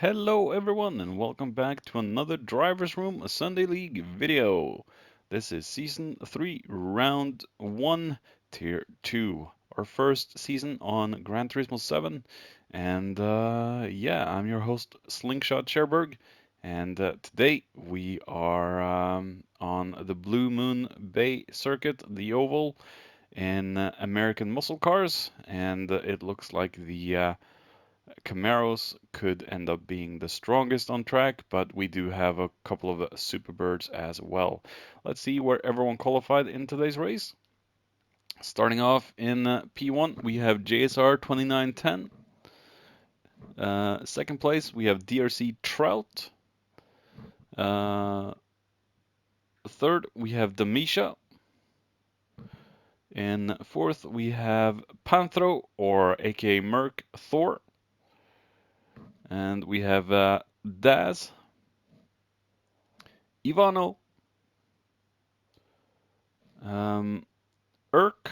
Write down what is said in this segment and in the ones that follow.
Hello everyone and welcome back to another Driver's Room Sunday League video. This is Season 3, Round 1, Tier 2. Our first season on Gran Turismo 7. And yeah, I'm your host Slingshot Cherberg. And today we are on the Blue Moon Bay Circuit, the Oval, in American muscle cars. And it looks like the Camaros could end up being the strongest on track, but we do have a couple of Superbirds as well. Let's see where everyone qualified in today's race. Starting off in P1, we have JSR 2910. Second place, we have DRC Trout. Third, we have Demisha. In fourth, we have Panthro, or aka Merc Thor. And we have Daz, Ivano, Urk,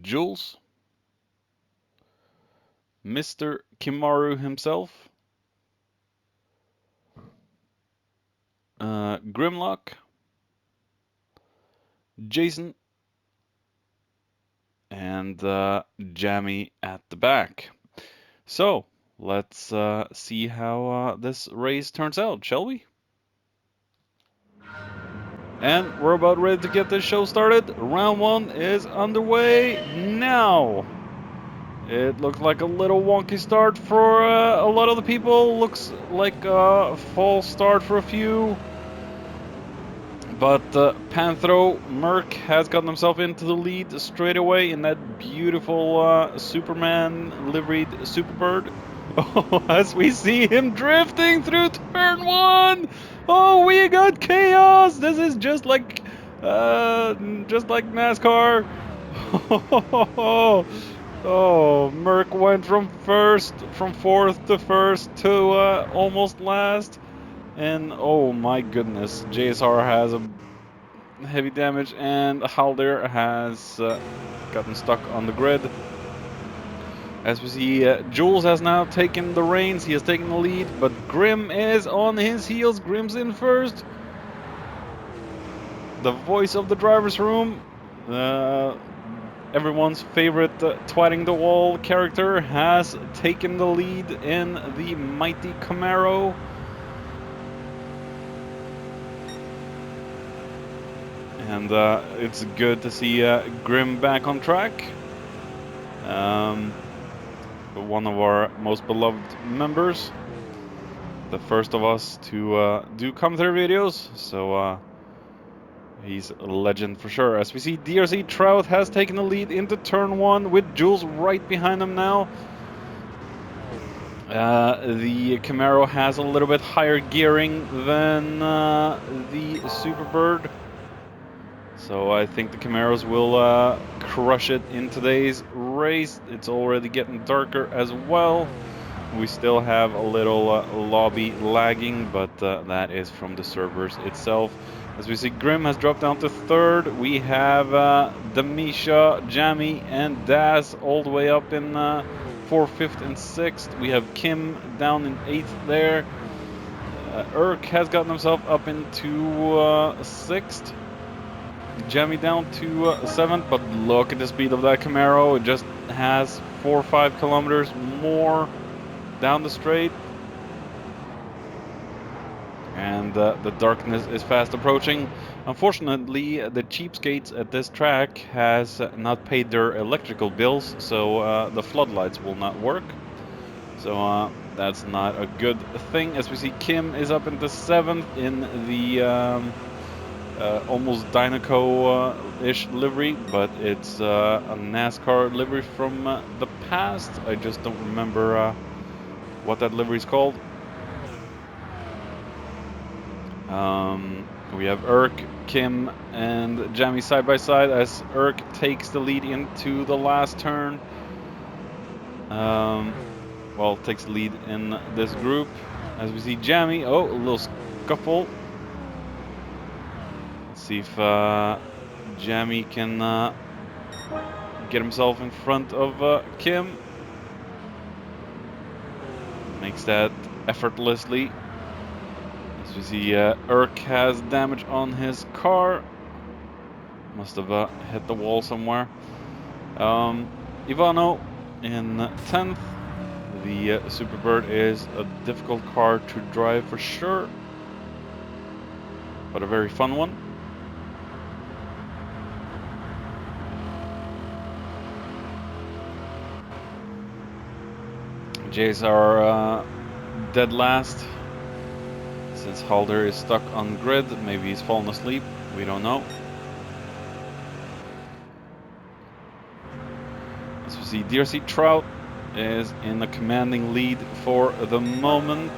Jules, Mr. Kimaru himself, Grimlock, Jason, and Jammy at the back. So, let's see how this race turns out, shall we? And we're about ready to get this show started. Round 1 is underway now. It looked like a little wonky start for a lot of the people. Looks like a false start for a few. But Panthro Merc has gotten himself into the lead straight away in that beautiful Superman liveried Superbird. Oh, as we see him drifting through turn 1. Oh, we got chaos. This is just like NASCAR. Oh, Merc went from fourth to first to almost last. And oh my goodness, JSR has a heavy damage, and Halder has gotten stuck on the grid. As we see, Jules has now taken the reins, he has taken the lead, but Grim is on his heels. Grim's in first. The voice of the driver's room, everyone's favorite twatting the wall character, has taken the lead in the mighty Camaro. And it's good to see Grim back on track. One of our most beloved members. The first of us to do commentary videos. So he's a legend for sure. As we see, DRC Trout has taken the lead into turn 1 with Jules right behind him now. The Camaro has a little bit higher gearing than the Superbird. So I think the Camaros will crush it in today's race. It's already getting darker as well. We still have a little lobby lagging, but that is from the servers itself. As we see, Grim has dropped down to third. We have Demisha, Jammy, and Daz all the way up in 4th, 5th, and 6th. We have Kim down in 8th there. Urk has gotten himself up into 6th. Jammy down to 7th, but look at the speed of that Camaro. It just has 4 or 5 kilometers more down the straight. And the darkness is fast approaching. Unfortunately, the cheapskates at this track has not paid their electrical bills, so the floodlights will not work. So that's not a good thing. As we see, Kim is up into 7th in the almost Dynaco-ish livery, but it's a NASCAR livery from the past. I just don't remember what that livery is called. We have Urk, Kim, and Jammy side by side as Urk takes the lead into the last turn. Well, takes the lead in this group. As we see Jammy, oh, a little scuffle. See if Jammy can get himself in front of Kim. makes that effortlessly. As we see, Urk has damage on his car. Must have hit the wall somewhere. Ivano in 10th. The Superbird is a difficult car to drive for sure, but a very fun one. Jays are dead last. Since Halder is stuck on grid, maybe he's fallen asleep, we don't know. As we see, DRC Trout is in a commanding lead for the moment.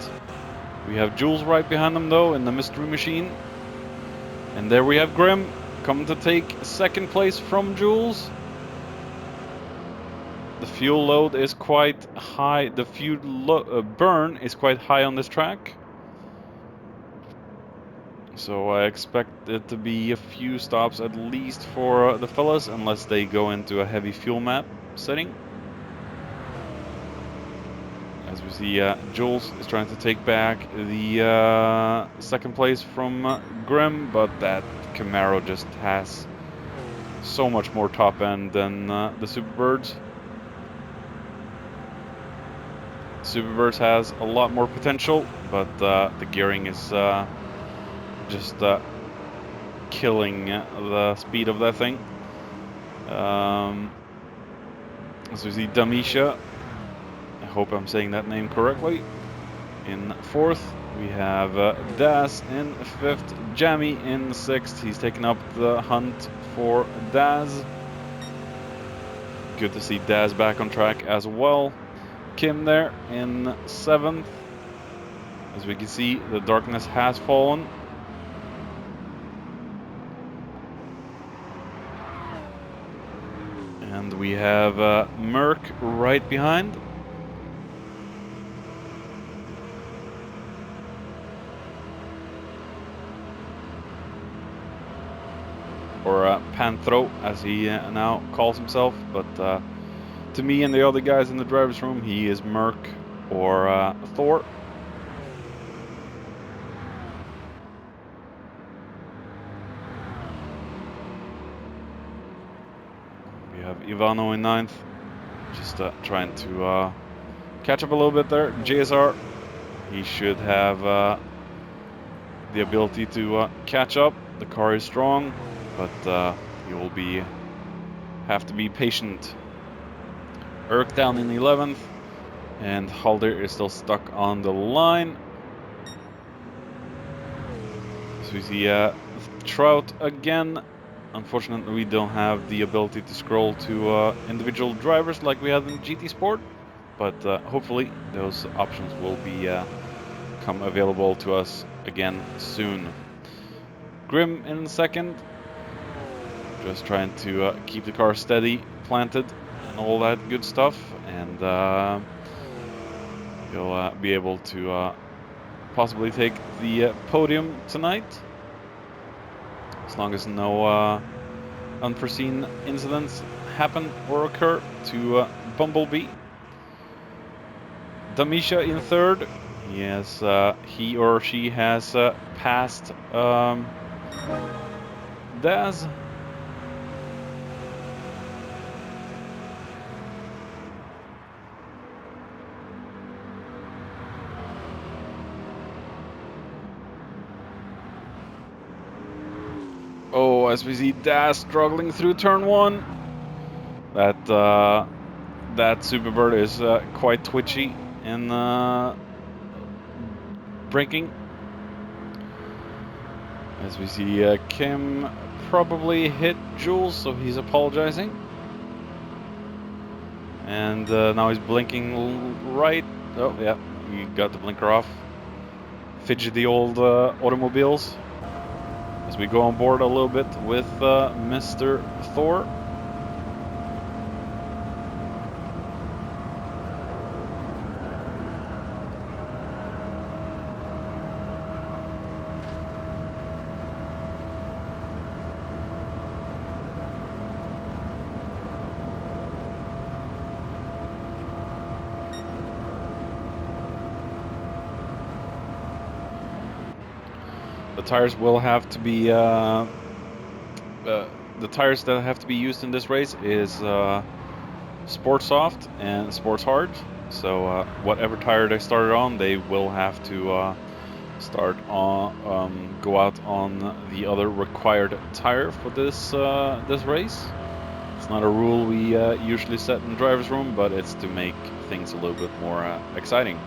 We have Jules right behind him though in the Mystery Machine. And there we have Grim coming to take second place from Jules. The fuel load is quite high, the fuel burn is quite high on this track. So I expect it to be a few stops at least for the fellas, unless they go into a heavy fuel map setting. As we see, Jules is trying to take back the second place from Grim, but that Camaro just has so much more top end than the Superbirds. Superbirds has a lot more potential, but the gearing is just killing the speed of that thing. As we see, Damisha, I hope I'm saying that name correctly, in 4th. We have Daz in 5th, Jammy in 6th. He's taking up the hunt for Daz. Good to see Daz back on track as well. Kim there in 7th. As we can see, the darkness has fallen. And we have Merc right behind. Or Panthro, as he now calls himself. But to me and the other guys in the driver's room, he is Merc or Thor. We have Ivano in 9th, just trying to catch up a little bit there. JSR, he should have the ability to catch up. The car is strong, but he will have to be patient. Urk down in 11th, and Halder is still stuck on the line. So we see Trout again. Unfortunately, we don't have the ability to scroll to individual drivers like we had in GT Sport, but hopefully those options will become available to us again soon. Grim in 2nd, just trying to keep the car steady, planted, and all that good stuff, and he'll be able to possibly take the podium tonight, as long as no unforeseen incidents happen or occur to Bumblebee. Damisha in 3rd. Yes, he or she has passed Daz. Oh, as we see Daz struggling through turn 1. That Superbird is quite twitchy in braking. As we see, Kim probably hit Jules, so he's apologizing. And now he's blinking right. Oh yeah, he got the blinker off. Fidgety old automobiles. As we go on board a little bit with Mr. Thor. the tires will have to be the tires that have to be used in this race is Sport Soft and Sports Hard. So whatever tire they started on, they will have to go out on the other required tire for this this race. It's not a rule we usually set in the driver's room, but it's to make things a little bit more exciting.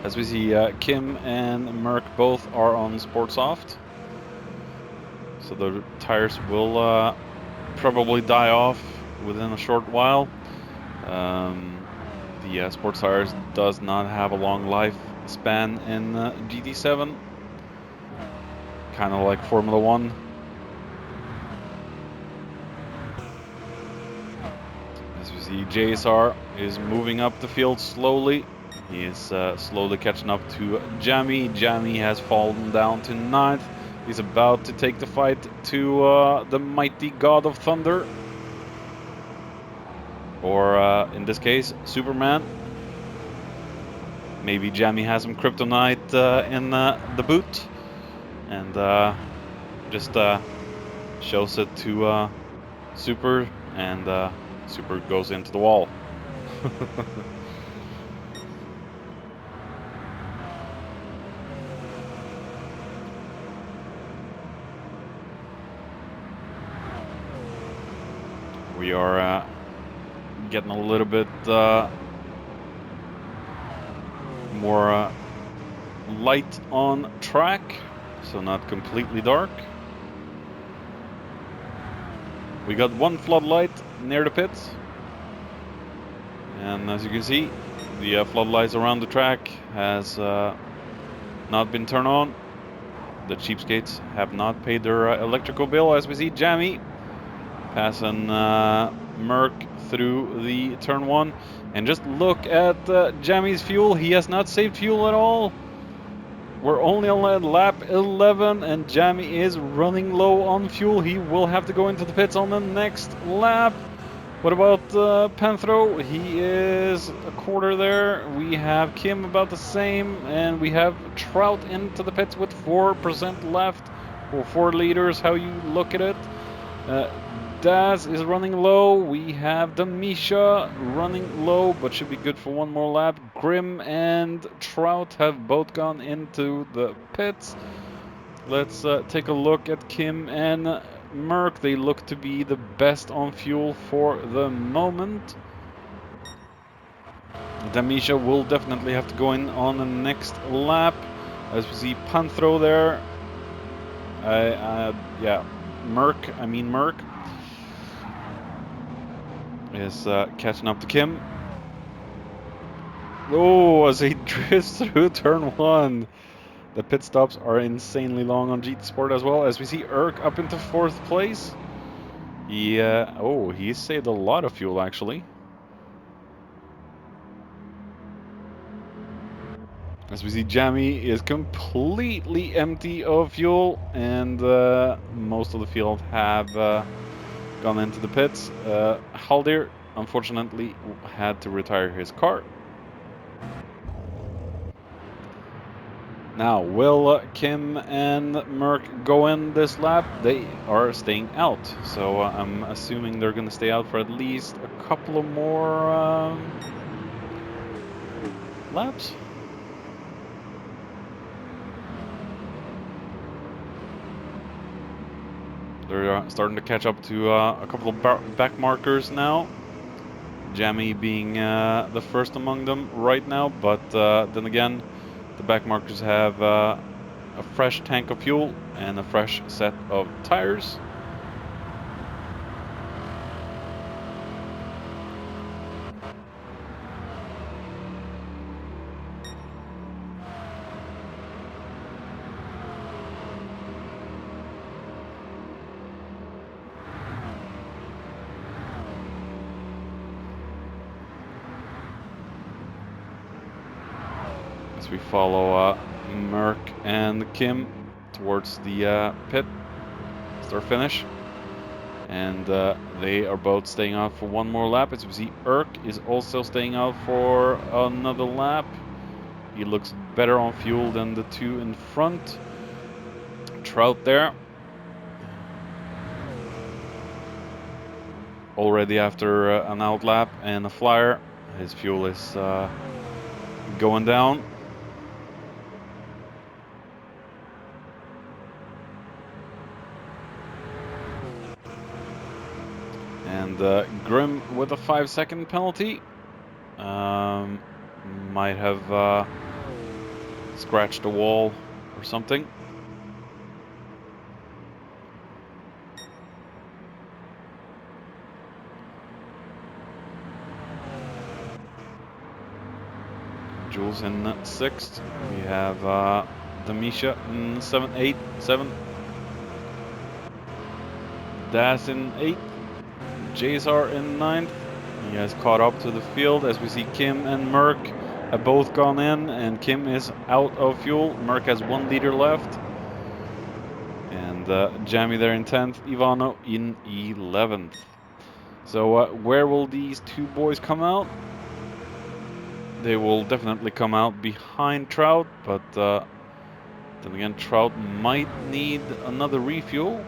As we see, Kim and Merck both are on Sport Soft, so the tires will probably die off within a short while. The sports tires does not have a long lifespan in GT7, kind of like Formula 1. As we see, JSR is moving up the field slowly. He is slowly catching up to Jamie. Jamie has fallen down to 9th. He's about to take the fight to the mighty God of Thunder. Or in this case, Superman. Maybe Jamie has some kryptonite in the boot. And just shows it to Super. And Super goes into the wall. We are getting a little bit more light on track, so not completely dark. We got one floodlight near the pits, and as you can see, the floodlights around the track has not been turned on. The cheapskates have not paid their electrical bill. As we see Jamie passing Merck through the turn 1, and just look at Jamie's fuel. He has not saved fuel at all. We're only on lap 11 and Jamie is running low on fuel. He will have to go into the pits on the next lap. What about Panthro? He is a quarter there. We have Kim about the same, and we have Trout into the pits with 4% left, or 4 liters, how you look at it. Daz is running low. We have Damisha running low, but should be good for one more lap. Grim and Trout have both gone into the pits. Let's take a look at Kim and Merck. They look to be the best on fuel for the moment. Damisha will definitely have to go in on the next lap. As we see Panthro there. Yeah, Merck is catching up to Kim. Oh, as he drifts through turn 1. The pit stops are insanely long on GT Sport as well. As we see Urk up into 4th place. He saved a lot of fuel actually. As we see Jamie is completely empty of fuel, and most of the field have gone into the pits. Haldir unfortunately had to retire his car. Now, will Kim and Merck go in this lap? They are staying out, so I'm assuming they're going to stay out for at least a couple of more laps. They're starting to catch up to a couple of back markers now. Jamie being the first among them right now, but then again, the back markers have a fresh tank of fuel and a fresh set of tires. We follow Merck and Kim towards the pit start finish, and they are both staying out for one more lap. As we see, Urk is also staying out for another lap. He looks better on fuel than the two in front. Trout there. Already after an outlap and a flyer, his fuel is going down. And Grim with a 5-second penalty. Might have scratched the wall or something. Jules in 6th. We have Damisha in 7. Das in 8th. JSR in 9th. He has caught up to the field as we see Kim and Merck have both gone in, and Kim is out of fuel. Merck has 1 liter left. And Jamie there in 10th. Ivano in 11th. So where will these two boys come out? They will definitely come out behind Trout, but then again, Trout might need another refuel.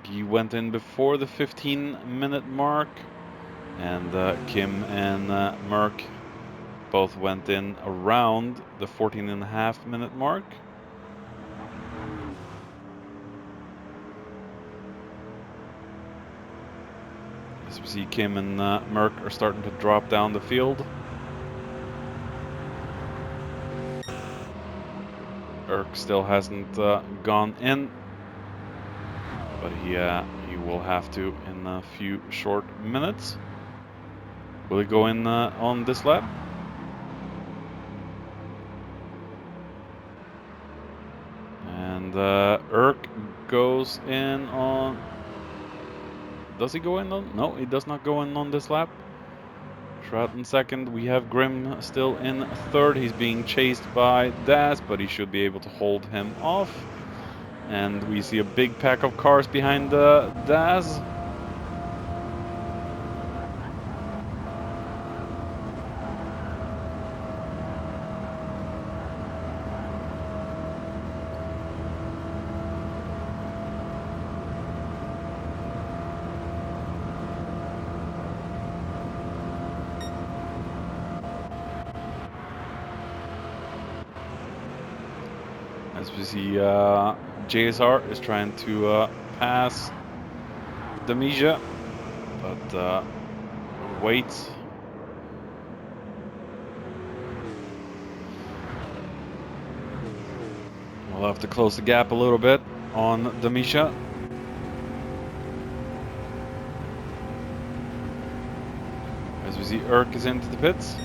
He went in before the 15-minute mark, and Kim and Merck both went in around the 14.5-minute mark. As we see, Kim and Merck are starting to drop down the field. Erk still hasn't gone in, but he will have to in a few short minutes. Will he go in on this lap? And Erk goes in on... Does he go in on? No, he does not go in on this lap. Trout in 2nd. We have Grim still in 3rd. He's being chased by Das, but he should be able to hold him off. And we see a big pack of cars behind Das. As we see, JSR is trying to pass Damisha, but waits. We'll have to close the gap a little bit on Damisha. As we see, Erk is into the pits.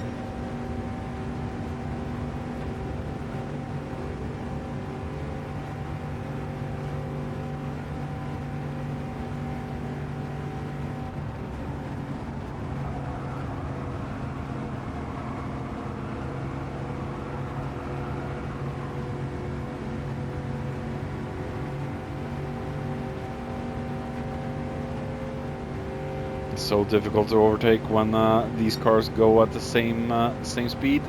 It's so difficult to overtake when these cars go at the same speed.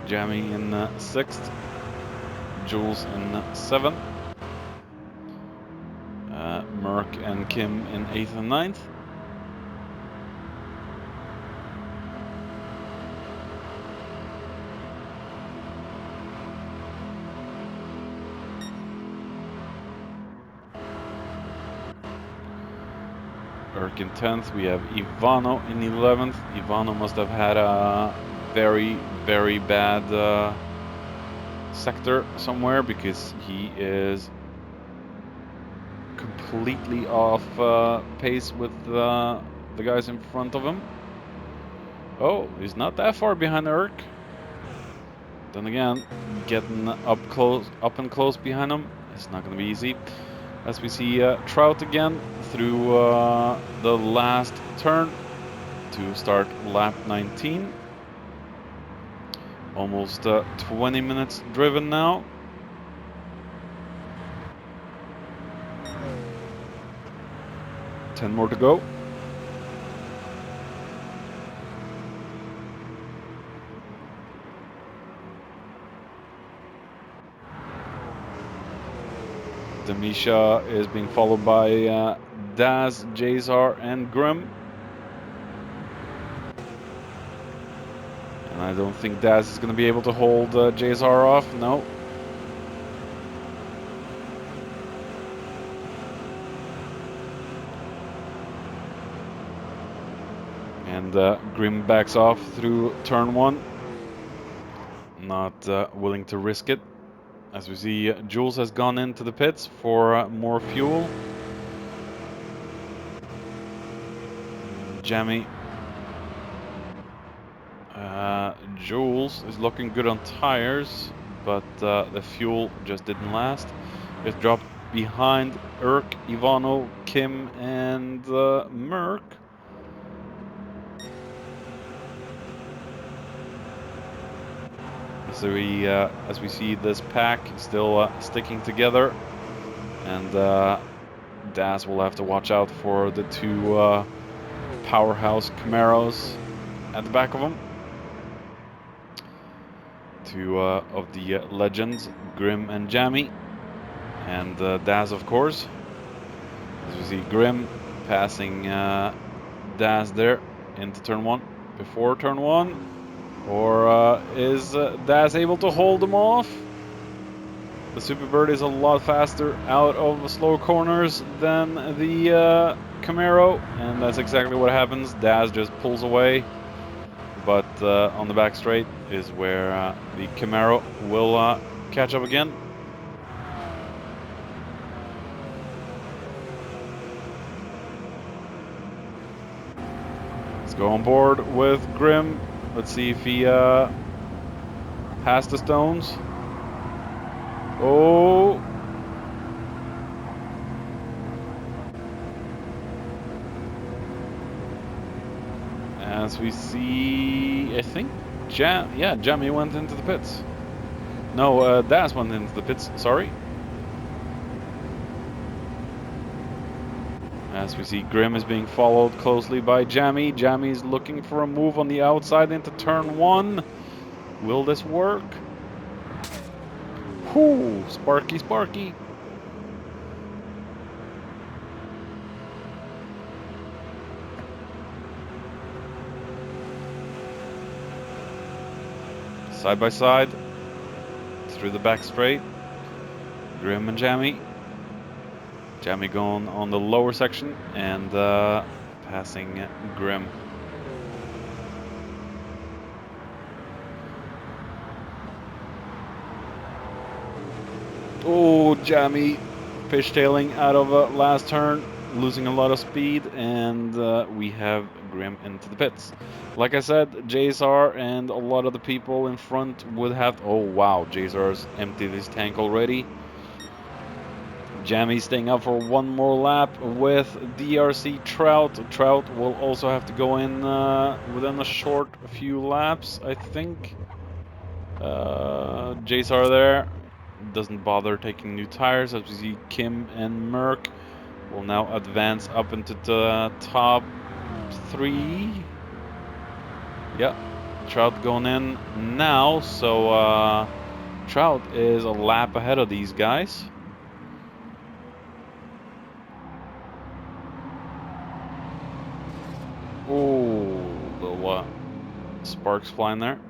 Jamie in 6th. Jules in 7th. Merck and Kim in 8th and 9th. Erk in 10th. We have Ivano in 11th. Ivano must have had a very, very bad sector somewhere, because he is completely off pace with the guys in front of him. Oh, he's not that far behind Erk. Then again, getting up and close behind him, it's not going to be easy. as we see Trout again through the last turn to start lap 19. Almost 20 minutes driven now. Ten more to go. Demisha is being followed by Daz, Jazar, and Grim. And I don't think Daz is going to be able to hold Jazar off. No. And Grim backs off through turn 1. Not willing to risk it. As we see, Jules has gone into the pits for more fuel. Jammy. Jules is looking good on tires, but the fuel just didn't last. It dropped behind Urk, Ivano, Kim, and Merck. So as we see this pack still sticking together, and Daz will have to watch out for the two powerhouse Camaros at the back of him. Two of the legends, Grim and Jammy, and Daz, of course. As we see Grim passing Daz there into turn 1, before turn 1. Or is Daz able to hold him off? The Superbird is a lot faster out of slow corners than the Camaro, and that's exactly what happens. Daz just pulls away, but on the back straight is where the Camaro will catch up again. Let's go on board with Grim. Let's see if he has the stones. Oh. As we see, I think Jammy went into the pits. No, Daz went into the pits, sorry. As we see, Grim is being followed closely by Jammy. Jammy's looking for a move on the outside into turn 1. Will this work? Whoo, Sparky, Sparky. Side by side, through the back straight. Grim and Jammy. Jammy going on the lower section and passing Grim. Oh, Jammy fishtailing out of last turn, losing a lot of speed, and we have Grim into the pits. Like I said, JSR and a lot of the people in front would have... Oh wow, JSR's emptied his tank already. Jammy staying up for one more lap with DRC Trout. Trout will also have to go in within a short few laps, I think. JSR there doesn't bother taking new tires, as we see Kim and Merck will now advance up into the top 3. Yeah, Trout going in now, so Trout is a lap ahead of these guys. Oh, little sparks flying there.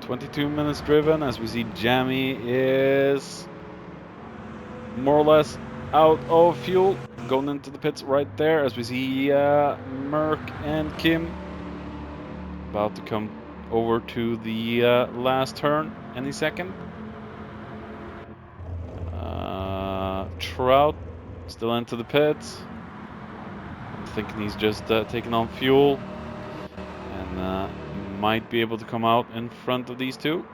22 minutes driven, as we see Jammy is more or less out of fuel, going into the pits right there, as we see Merck and Kim about to come over to the last turn any second. Trout still into the pits. I'm thinking he's just taking on fuel and might be able to come out in front of these two.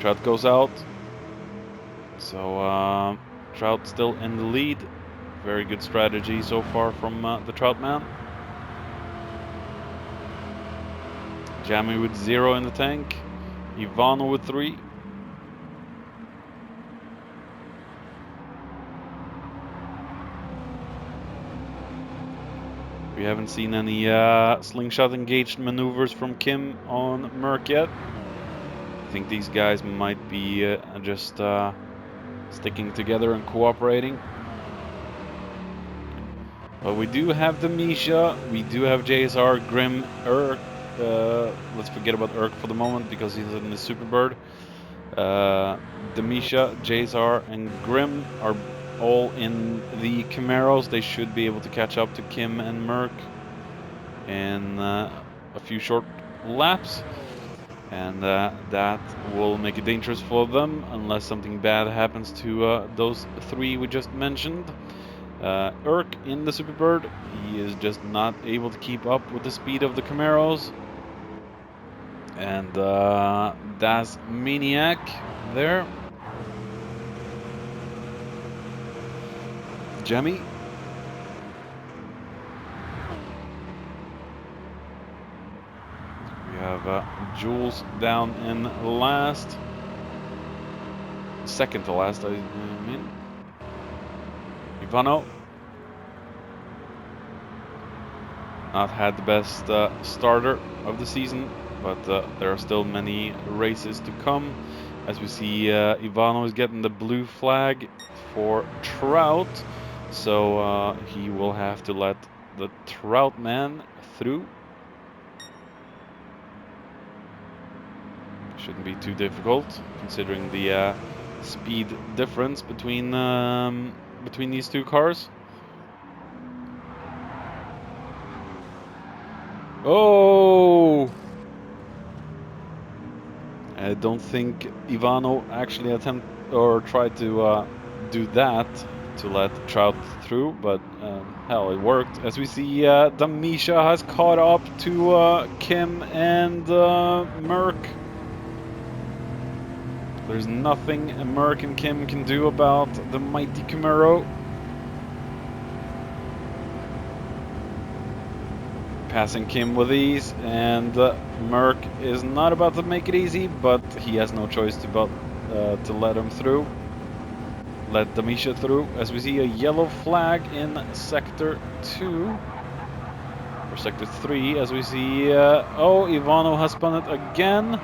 Trout goes out. So Trout still in the lead. Very good strategy so far from the Trout man. Jamie with 0 in the tank. Ivano with 3. We haven't seen any slingshot engaged maneuvers from Kim on Merc yet. I think these guys might be just sticking together and cooperating. But we do have the Misha, we do have JSR, Grim, Urk. Let's forget about Urk for the moment because he's in the Superbird. The Misha, JSR, and Grim are all in the Camaros. They should be able to catch up to Kim and Merc in a few short laps. And that will make it dangerous for them unless something bad happens to those 3 we just mentioned. Urk in the Superbird, he is just not able to keep up with the speed of the Camaros. And Das Maniac there. Jemmy. We have Jules down in last. Second to last, I mean. Ivano. Not had the best starter of the season, but there are still many races to come. As we see, Ivano is getting the blue flag for Trout, so he will have to let the Trout man through. Shouldn't be too difficult, considering the speed difference between these 2 cars. Oh! I don't think Ivano actually attempted or tried to do that to let Trout through, but hell, it worked. As we see, Damisha has caught up to Kim and Merc. There's nothing Merc and Kim can do about the mighty Camaro. Passing Kim with ease, and Merc is not about to make it easy, but he has no choice to let him through. Let Damisha through, as we see a yellow flag in Sector 2. Or Sector 3, as we see... oh, Ivano has spun it again.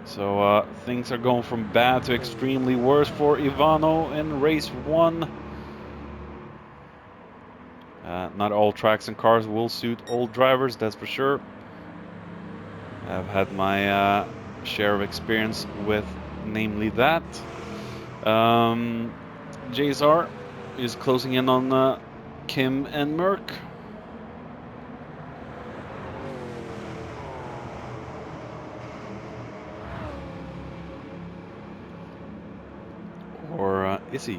So things are going from bad to extremely worse for Ivano in race 1. Not all tracks and cars will suit all drivers, that's for sure. I've had my share of experience with namely that. JSR is closing in on Kim and Merc. Or is he?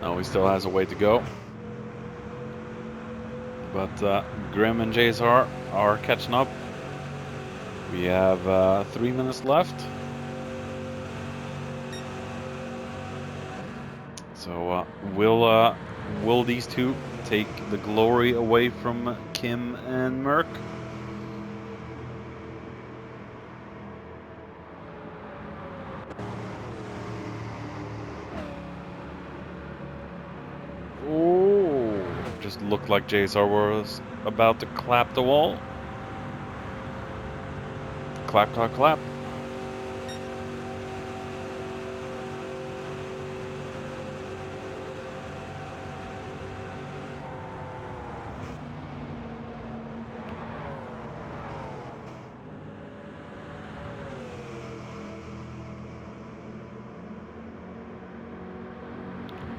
No, he still has a way to go. But Grim and JSR are catching up. We have 3 minutes left. So will these 2 take the glory away from Kim and Merc? Oh, just looked like JSR was about to clap the wall. Clap, clap, clap.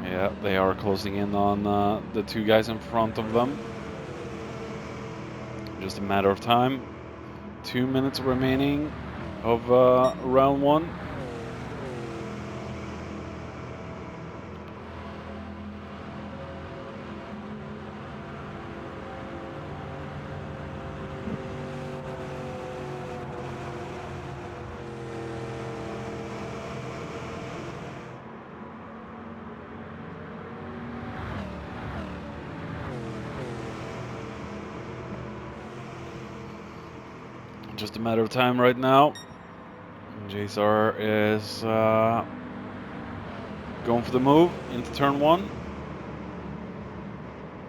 Yeah, they are closing in on the 2 guys in front of them. Just a matter of time. 2 minutes remaining of round 1. Just a matter of time right now. JSR is going for the move into turn 1.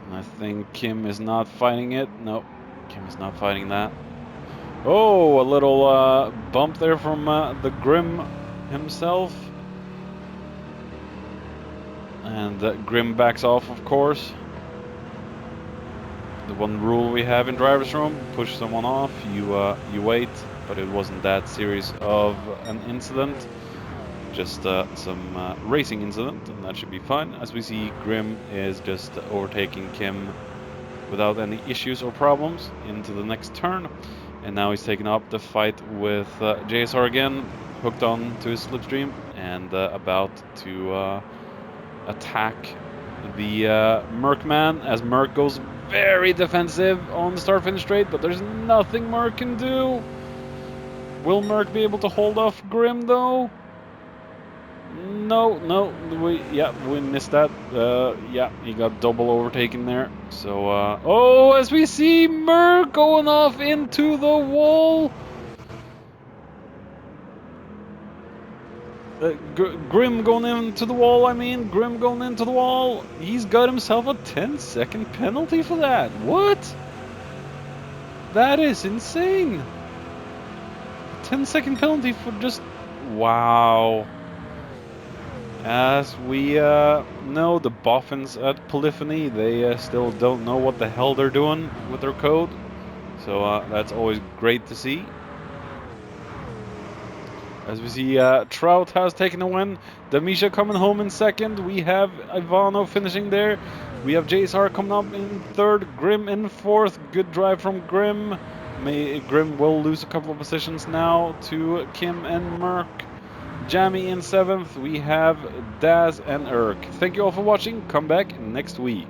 And I think Kim is not fighting it. No, Kim is not fighting that. Oh, a little bump there from the Grim himself. And Grim backs off, of course. The one rule we have in driver's room: push someone off, you wait. But it wasn't that serious of an incident, just some racing incident, and that should be fine. As we see, Grim is just overtaking Kim without any issues or problems into the next turn. And now he's taking up the fight with JSR again, hooked on to his slipstream, and about to attack the Merc-man, as Merc goes very defensive on the start-finish straight, but there's nothing Merc can do. Will Merc be able to hold off Grim, though? No, we missed that. Yeah, he got double overtaken there. So, oh, as we see Merc going off into the wall. Grim going into the wall, Grim going into the wall. He's got himself a 10-second penalty for that. What? That is insane. 10-second penalty for just... Wow. As we know, the boffins at Polyphony, they still don't know what the hell they're doing with their code. So that's always great to see. As we see, Trout has taken a win. Damisha coming home in second. We have Ivano finishing there. We have JSR coming up in third. Grim in fourth. Good drive from Grim. Grim will lose a couple of positions now to Kim and Merc. Jamie in seventh. We have Daz and Erk. Thank you all for watching. Come back next week.